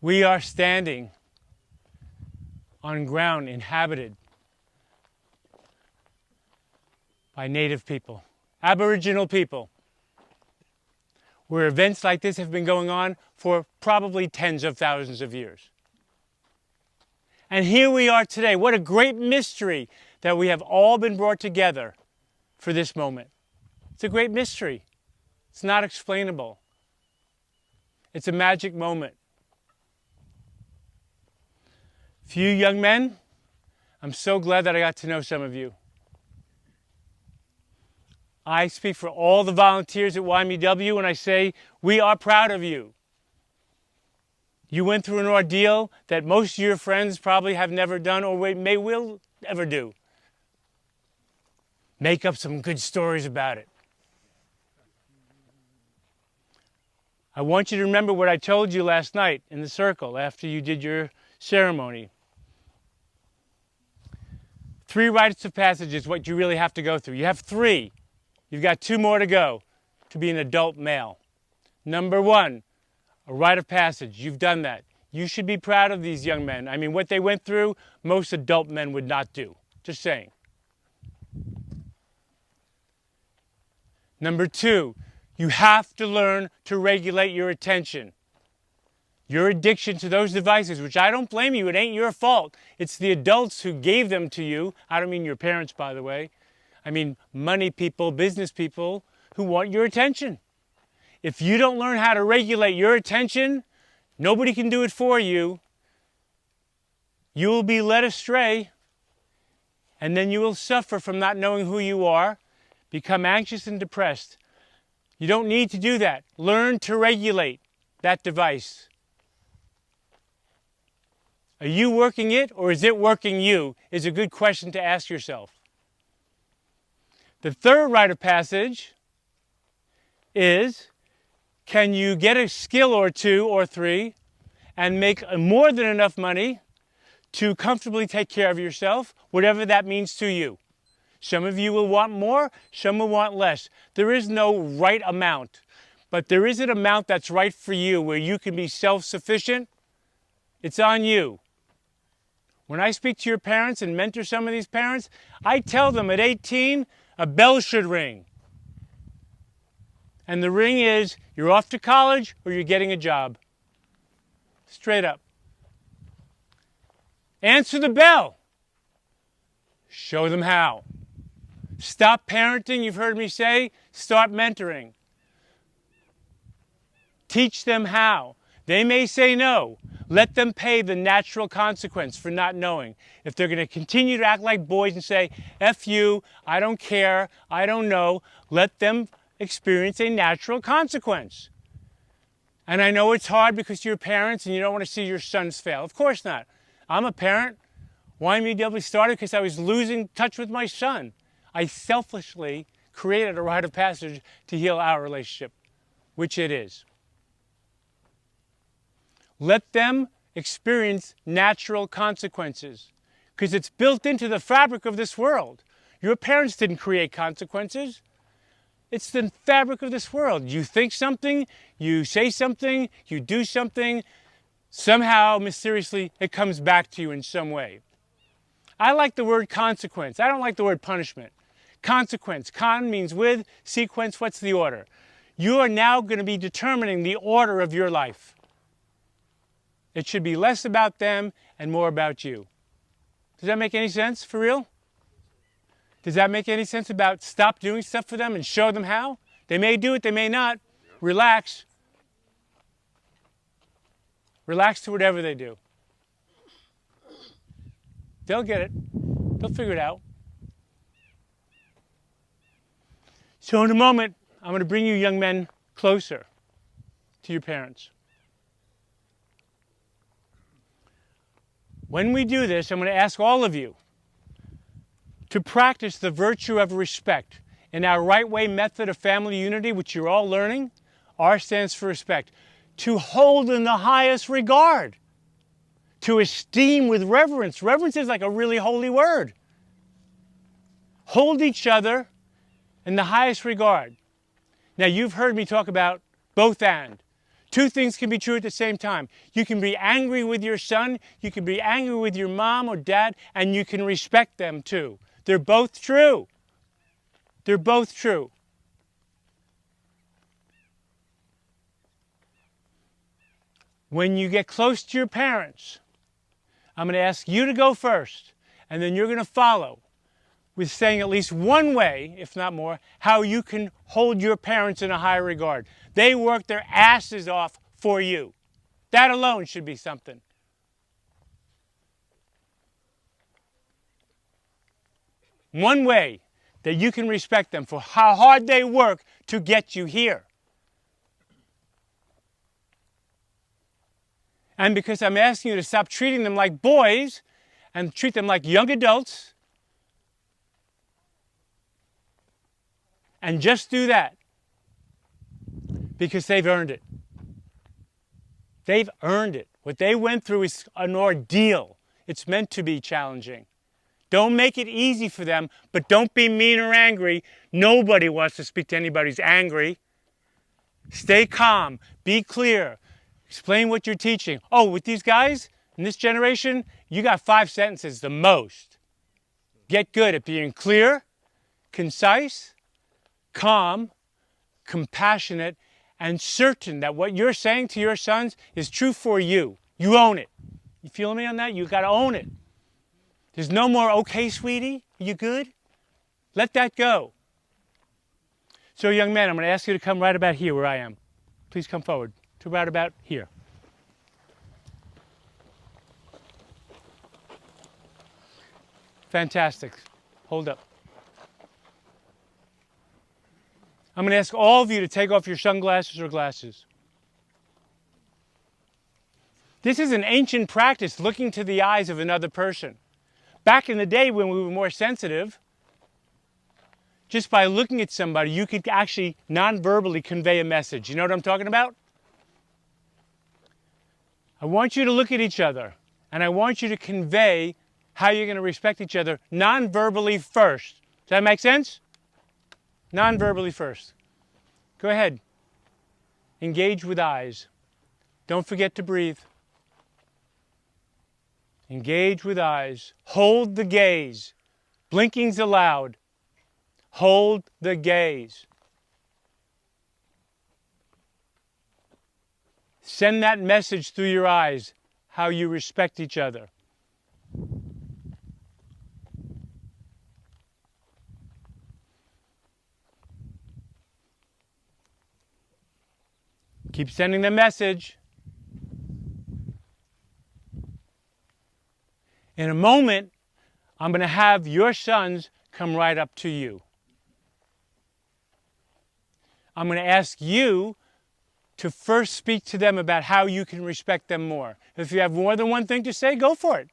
We are standing on ground inhabited by native people, Aboriginal people, where events like this have been going on for probably tens of thousands of years. And here we are today. What a great mystery that we have all been brought together for this moment. It's a great mystery. It's not explainable. It's a magic moment. For you young men, I'm so glad that I got to know some of you. I speak for all the volunteers at YMUW when I say we are proud of you. You went through an ordeal that most of your friends probably have never done or will ever do. Make up some good stories about it. I want you to remember what I told you last night in the circle after you did your ceremony. 3 rites of passage is what you really have to go through. You have 3. You've got 2 more to go to be an adult male. Number 1, a rite of passage. You've done that. You should be proud of these young men. I mean, what they went through, most adult men would not do. Just saying. Number 2, you have to learn to regulate your attention. Your addiction to those devices, which I don't blame you, it ain't your fault. It's the adults who gave them to you. I don't mean your parents, by the way. I mean money people, business people who want your attention. If you don't learn how to regulate your attention, nobody can do it for you. You will be led astray, and then you will suffer from not knowing who you are, become anxious and depressed. You don't need to do that. Learn to regulate that device. Are you working it, or is it working you? Is a good question to ask yourself. The 3rd rite of passage is, can you get a skill or 2 or 3 and make more than enough money to comfortably take care of yourself, whatever that means to you? Some of you will want more, some will want less. There is no right amount, but there is an amount that's right for you where you can be self-sufficient. It's on you. When I speak to your parents and mentor some of these parents, I tell them at 18, a bell should ring. And the ring is, you're off to college or you're getting a job. Straight up. Answer the bell. Show them how. Stop parenting, you've heard me say, start mentoring. Teach them how. They may say no. Let them pay the natural consequence for not knowing. If they're going to continue to act like boys and say, F you, I don't care, I don't know, let them experience a natural consequence. And I know it's hard because you're parents and you don't want to see your sons fail. Of course not. I'm a parent. YMUW started because I was losing touch with my son. I selfishly created a rite of passage to heal our relationship, which it is. Let them experience natural consequences because it's built into the fabric of this world. Your parents didn't create consequences. It's the fabric of this world. You think something, you say something, you do something, somehow, mysteriously, it comes back to you in some way. I like the word consequence. I don't like the word punishment. Consequence. Con means with, sequence, what's the order? You are now going to be determining the order of your life. It should be less about them and more about you. Does that make any sense, for real? Does that make any sense about stop doing stuff for them and show them how? They may do it, they may not. Relax. Relax to whatever they do. They'll get it. They'll figure it out. So in a moment, I'm going to bring you young men closer to your parents. When we do this, I'm going to ask all of you to practice the virtue of respect. In our right way method of family unity, which you're all learning, R stands for respect. To hold in the highest regard. To esteem with reverence. Reverence is like a really holy word. Hold each other in the highest regard. Now, you've heard me talk about both and. Two things can be true at the same time. You can be angry with your son, you can be angry with your mom or dad, and you can respect them too. They're both true. They're both true. When you get close to your parents, I'm going to ask you to go first, and then you're going to follow with saying at least one way, if not more, how you can hold your parents in a higher regard. They work their asses off for you. That alone should be something. One way that you can respect them for how hard they work to get you here. And because I'm asking you to stop treating them like boys and treat them like young adults, and just do that because they've earned it. They've earned it. What they went through is an ordeal. It's meant to be challenging. Don't make it easy for them, but don't be mean or angry. Nobody wants to speak to anybody who's angry. Stay calm. Be clear. Explain what you're teaching. Oh, with these guys in this generation, you got 5 sentences the most. Get good at being clear, concise, calm, compassionate, and certain that what you're saying to your sons is true for you. You own it. You feel me on that? You got to own it. There's no more, okay, sweetie, you good? Let that go. So, young man, I'm going to ask you to come right about here where I am. Please come forward to right about here. Fantastic. Hold up. I'm going to ask all of you to take off your sunglasses or glasses. This is an ancient practice, looking to the eyes of another person. Back in the day when we were more sensitive, just by looking at somebody, you could actually non-verbally convey a message. You know what I'm talking about? I want you to look at each other, and I want you to convey how you're going to respect each other non-verbally first. Does that make sense? Non-verbally first. Go ahead. Engage with eyes. Don't forget to breathe. Engage with eyes. Hold the gaze. Blinking's allowed. Hold the gaze. Send that message through your eyes, how you respect each other. Keep sending the message. In a moment, I'm going to have your sons come right up to you. I'm going to ask you to first speak to them about how you can respect them more. If you have more than one thing to say, go for it.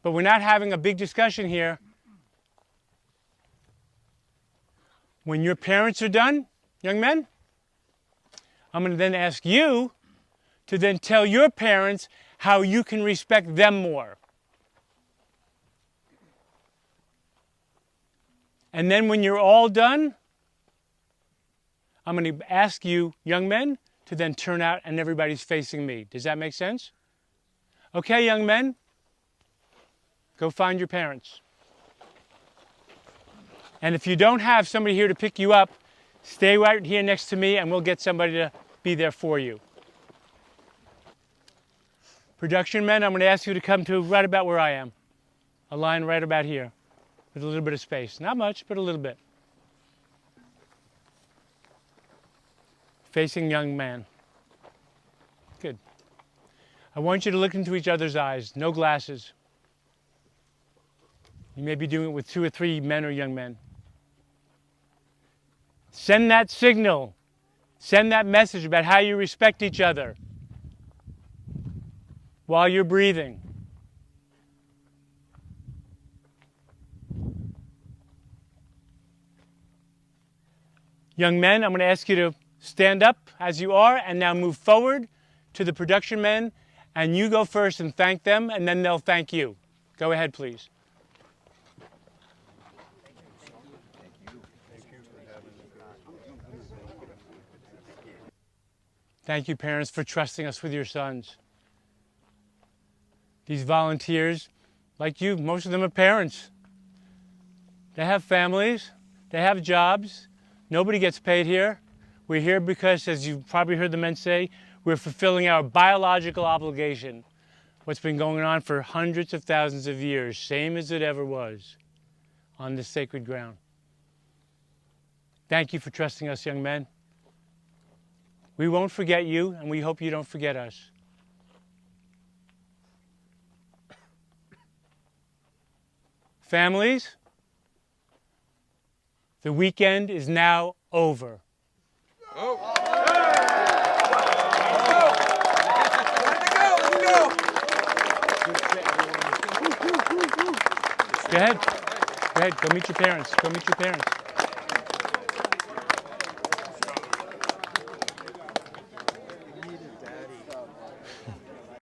But we're not having a big discussion here. When your parents are done, young men, I'm going to then ask you to then tell your parents how you can respect them more. And then when you're all done, I'm going to ask you, young men, to then turn out and everybody's facing me. Does that make sense? Okay, young men, go find your parents. And if you don't have somebody here to pick you up, stay right here next to me and we'll get somebody to be there for you. Production men, I'm going to ask you to come to right about where I am. A line right about here with a little bit of space. Not much, but a little bit. Facing young man. Good. I want you to look into each other's eyes. No glasses. You may be doing it with 2 or 3 men or young men. Send that signal. Send that message about how you respect each other while you're breathing. Young men, I'm going to ask you to stand up as you are and now move forward to the production men, and you go first and thank them, and then they'll thank you. Go ahead, please. Thank you, parents, for trusting us with your sons. These volunteers, like you, most of them are parents. They have families, they have jobs. Nobody gets paid here. We're here because, as you've probably heard the men say, we're fulfilling our biological obligation. What's been going on for hundreds of thousands of years, same as it ever was, on this sacred ground. Thank you for trusting us, young men. We won't forget you, and we hope you don't forget us. Families, the weekend is now over. Oh. Go ahead. Go ahead. Go meet your parents. Go meet your parents.